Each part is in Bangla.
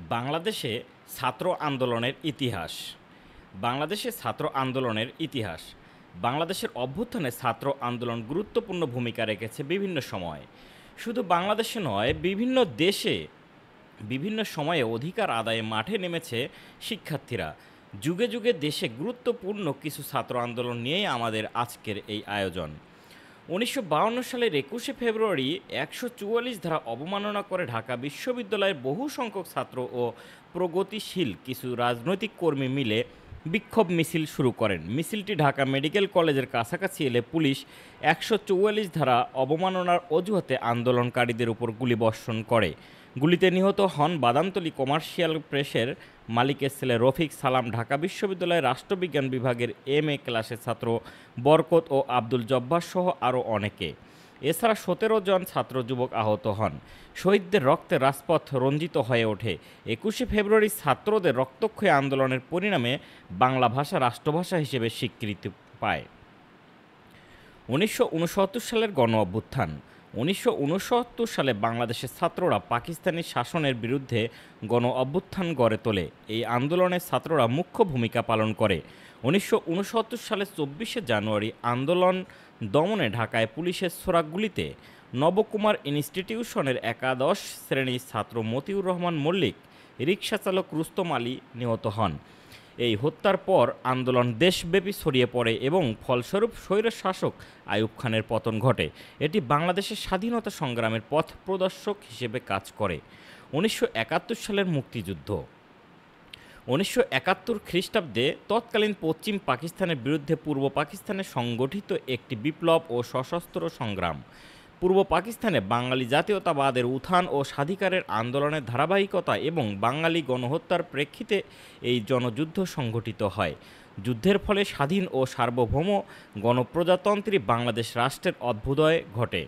বাংলাদেশে ছাত্র আন্দোলনের ইতিহাস। বাংলাদেশে ছাত্র আন্দোলনের ইতিহাস। বাংলাদেশের অভ্যুত্থানে ছাত্র আন্দোলন গুরুত্বপূর্ণ ভূমিকা রেখেছে বিভিন্ন সময়। শুধু বাংলাদেশে নয়, বিভিন্ন দেশে বিভিন্ন সময়ে অধিকার আদায়ে মাঠে নেমেছে শিক্ষার্থীরা। যুগে যুগে দেশে গুরুত্বপূর্ণ কিছু ছাত্র আন্দোলন নিয়েই আমাদের আজকের এই আয়োজন। ১৯৫২ সালের ২১শে ফেব্রুয়ারি ১৪৪ ধারা অবমাননা করে ঢাকা বিশ্ববিদ্যালয়ের বহু সংখ্যক ছাত্র ও প্রগতিশীল কিছু রাজনৈতিক কর্মী মিলে বিক্ষোভ মিছিল শুরু করেন। মিছিলটি ঢাকা মেডিকেল কলেজের কাছাকাছি এলে পুলিশ ১৪৪ ধারা অবমাননার অজুহাতে আন্দোলনকারীদের উপর গুলিবর্ষণ করে। গুলিতে নিহত হন বাদামতলী কমার্শিয়াল প্রেসের মালিকের ছেলে রফিক সালাম, ঢাকা বিশ্ববিদ্যালয়ের রাষ্ট্রবিজ্ঞান বিভাগের এম.এ ক্লাসের ছাত্র বরকত ও আব্দুল জব্বার সহ আরও অনেকে। এছাড়া ১৭ জন ছাত্র যুবক আহত হন। শহীদদের রক্তে রাজপথ রঞ্জিত হয়ে ওঠে। ২১শে ফেব্রুয়ারি ছাত্রদের রক্তক্ষয়ী আন্দোলনের পরিণামে বাংলা ভাষা রাষ্ট্রভাষা হিসেবে স্বীকৃতি পায়। ১৯৬৯ সালের গণ অভ্যুত্থান। ১৯৬৯ সালে বাংলাদেশের ছাত্ররা পাকিস্তানি শাসনের বিরুদ্ধে গণ অভ্যুত্থান গড়ে তোলে। এই আন্দোলনে ছাত্ররা মুখ্য ভূমিকা পালন করে। ১৯৬৯ সালের ২৪শে জানুয়ারি আন্দোলন দমনে ঢাকায় পুলিশের ছোড়াগুলিতে নবকুমার ইনস্টিটিউশনের একাদশ শ্রেণীর ছাত্র মতিউর রহমান মল্লিক, রিকশাচালক রুস্তম আলী নিহত হন। এই হত্যার পর আন্দোলন দেশব্যাপী ছড়িয়ে পড়ে এবং ফলস্বরূপ স্বৈরশাসক আইয়ুব খানের পতন ঘটে। এটি বাংলাদেশের স্বাধীনতা সংগ্রামের পথ প্রদর্শক হিসেবে কাজ করে। ১৯৭১ সালের মুক্তিযুদ্ধ। ১৯৭১ খ্রিস্টাব্দে তৎকালীন পশ্চিম পাকিস্তানের বিরুদ্ধে পূর্ব পাকিস্তানে সংগঠিত একটি বিপ্লব ও সশস্ত্র সংগ্রাম। পূর্ব পাকিস্তানে বাঙালি জাতীয়তাবাদের উত্থান ও স্বাধিকারের আন্দোলনের ধারাবাহিকতা এবং বাঙালি গণহত্যার প্রেক্ষিতে এই জনযুদ্ধ সংগঠিত হয়। যুদ্ধের ফলে স্বাধীন ও সার্বভৌম গণপ্রজাতন্ত্রী বাংলাদেশ রাষ্ট্রের অভ্যুদয় ঘটে।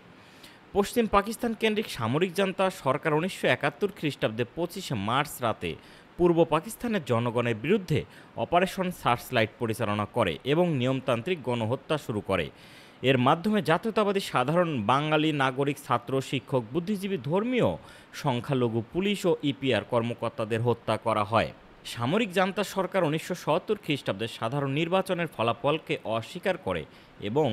পশ্চিম পাকিস্তান কেন্দ্রিক সামরিক জান্তা সরকার ১৯৭১ খ্রিস্টাব্দে ২৫শে মার্চ রাতে পূর্ব পাকিস্তানের জনগণের বিরুদ্ধে অপারেশন সার্চলাইট পরিচালনা করে এবং নিয়মতান্ত্রিক গণহত্যা শুরু করে। এর মাধ্যমে জাতীয়তাবাদী সাধারণ বাঙালি নাগরিক, ছাত্র, শিক্ষক, বুদ্ধিজীবী, ধর্মীয়, সংখ্যালঘু, পুলিশ ও ইপিআর কর্মকর্তাদের হত্যা করা হয়। সামরিক জান্তা সরকার ১৯৭০ খ্রিস্টাব্দে সাধারণ নির্বাচনের ফলাফলকে অস্বীকার করে এবং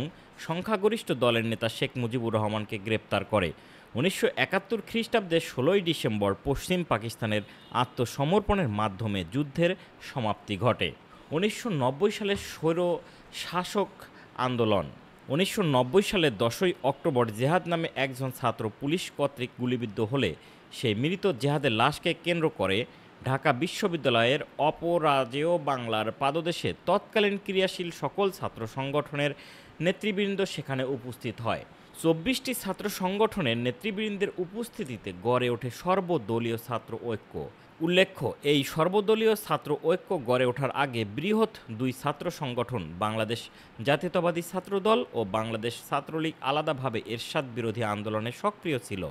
সংখ্যাগরিষ্ঠ দলের নেতা শেখ মুজিবুর রহমানকে গ্রেপ্তার করে। ১৯৭১ খ্রিস্টাব্দের ১৬ই ডিসেম্বর পশ্চিম পাকিস্তানের আত্মসমর্পণের মাধ্যমে যুদ্ধের সমাপ্তি ঘটে। ১৯৯০ সালের স্বৈর শাসক আন্দোলন। ১৯৯০ সালের ১০ই অক্টোবর জেহাদ নামে একজন ছাত্র পুলিশ কর্তৃক গুলিবিদ্ধ হলে সেই মৃত জেহাদের লাশকে কেন্দ্র করে ঢাকা বিশ্ববিদ্যালয়ের অপরাজেয় বাংলার পাদদেশে তৎকালীন ক্রিয়াশীল সকল ছাত্র সংগঠনের নেতৃবৃন্দ সেখানে উপস্থিত হয়। ২৪টি ছাত্র সংগঠনের নেতৃবৃন্দের উপস্থিতিতে গড়ে ওঠে সর্বদলীয় ছাত্র ঐক্য। উল্লেখ্য, এই সর্বদলীয় ছাত্র ঐক্য গড়ে ওঠার আগে বৃহৎ দুই ছাত্র সংগঠন বাংলাদেশ জাতীয়তাবাদী ছাত্রদল ও বাংলাদেশ ছাত্রলীগ আলাদাভাবে এরশাদ বিরোধী আন্দোলনে সক্রিয় ছিল।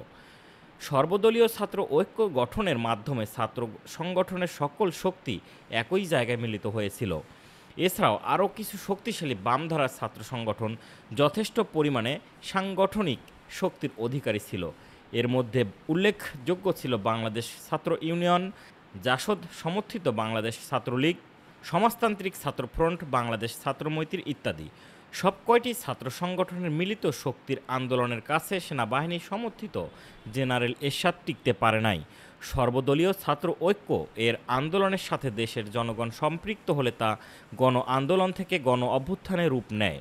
সর্বদলীয় ছাত্র ঐক্য গঠনের মাধ্যমে ছাত্র সংগঠনের সকল শক্তি একই জায়গায় মিলিত হয়েছিল। এছাড়াও আরও কিছু শক্তিশালী বামধারার ছাত্র সংগঠন যথেষ্ট পরিমাণে সাংগঠনিক শক্তির অধিকারী ছিল। এর মধ্যে উল্লেখযোগ্য ছিল বাংলাদেশ ছাত্র ইউনিয়ন, জাসদ সমর্থিত বাংলাদেশ ছাত্রলীগ, সমাজতান্ত্রিক ছাত্র ফ্রন্ট, বাংলাদেশ ছাত্র মৈত্রী ইত্যাদি। সব কয়টি ছাত্র সংগঠনের মিলিত শক্তির আন্দোলনের কাছে সেনাবাহিনী সমর্থিত জেনারেল এরশাদ টিকতে পারে নাই। সর্বদলীয় ছাত্র ঐক্য এর আন্দোলনের সাথে দেশের জনগণ সম্পৃক্ত হলে তা গণ আন্দোলন থেকে গণ অভ্যুত্থানে রূপ নেয়।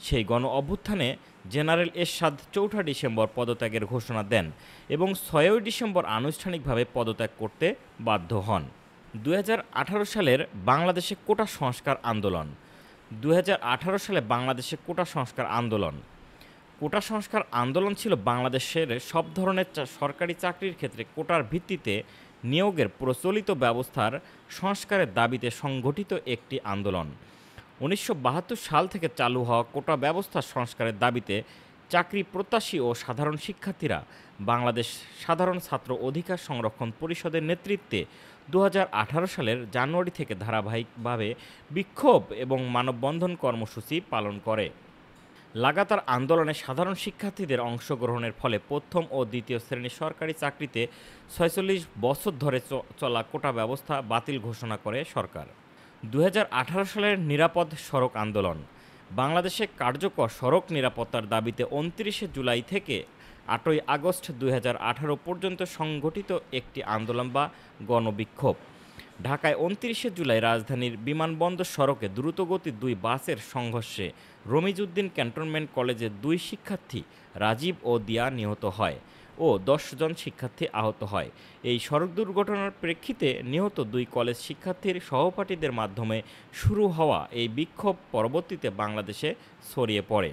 সেই গণ অভ্যুত্থানে জেনারেল এরশাদ ৪ঠা ডিসেম্বর পদত্যাগের ঘোষণা দেন এবং ৬ই ডিসেম্বর আনুষ্ঠানিকভাবে পদত্যাগ করতে বাধ্য হন। ২০১৮ সালের বাংলাদেশে কোটা সংস্কার আন্দোলন। ২০১৮ সালে বাংলাদেশে কোটা সংস্কার আন্দোলন। কোটা সংস্কার আন্দোলন ছিল বাংলাদেশের সব ধরনের সরকারি চাকরির ক্ষেত্রে কোটার ভিত্তিতে নিয়োগের প্রচলিত ব্যবস্থার সংস্কারের দাবিতে সংগঠিত একটি আন্দোলন। ১৯৭২ সাল থেকে চালু হওয়া কোটা ব্যবস্থা সংস্কারের দাবিতে চাকরি প্রত্যাশী ও সাধারণ শিক্ষার্থীরা বাংলাদেশ সাধারণ ছাত্র অধিকার সংরক্ষণ পরিষদের নেতৃত্বে ২০১৮ সালের জানুয়ারি থেকে ধারাবাহিকভাবে বিক্ষোভ এবং মানববন্ধন কর্মসূচি পালন করে। লাগাতার আন্দোলনে সাধারণ শিক্ষার্থীদের অংশগ্রহণের ফলে প্রথম ও দ্বিতীয় শ্রেণীর সরকারি চাকরিতে ৪৬ বছর ধরে চলা কোটা ব্যবস্থা বাতিল ঘোষণা করে সরকার। ২০১৮ সালের নিরাপদ সড়ক আন্দোলন। বাংলাদেশে কার্যকর সড়ক নিরাপত্তার দাবিতে ২৯শে জুলাই থেকে ৮ই আগস্ট ২০১৮ পর্যন্ত সংগঠিত একটি আন্দোলন বা গণবিক্ষোভ। ঢাকায় ২৯শে জুলাই রাজধানীর বিমানবন্দর সড়কে দ্রুতগতির দুই বাসের সংঘর্ষে রমিজউদ্দিন ক্যান্টনমেন্ট কলেজের দুই শিক্ষার্থী রাজীব ও দিয়া নিহত হয় ও ১০ জন শিক্ষার্থী আহত হয়। এই সড়ক দুর্ঘটনার প্রেক্ষিতে নিহত দুই কলেজ শিক্ষার্থীর সহপাঠীদের মাধ্যমে শুরু হওয়া এই বিক্ষোভ পরবর্তীতে বাংলাদেশে ছড়িয়ে পড়ে।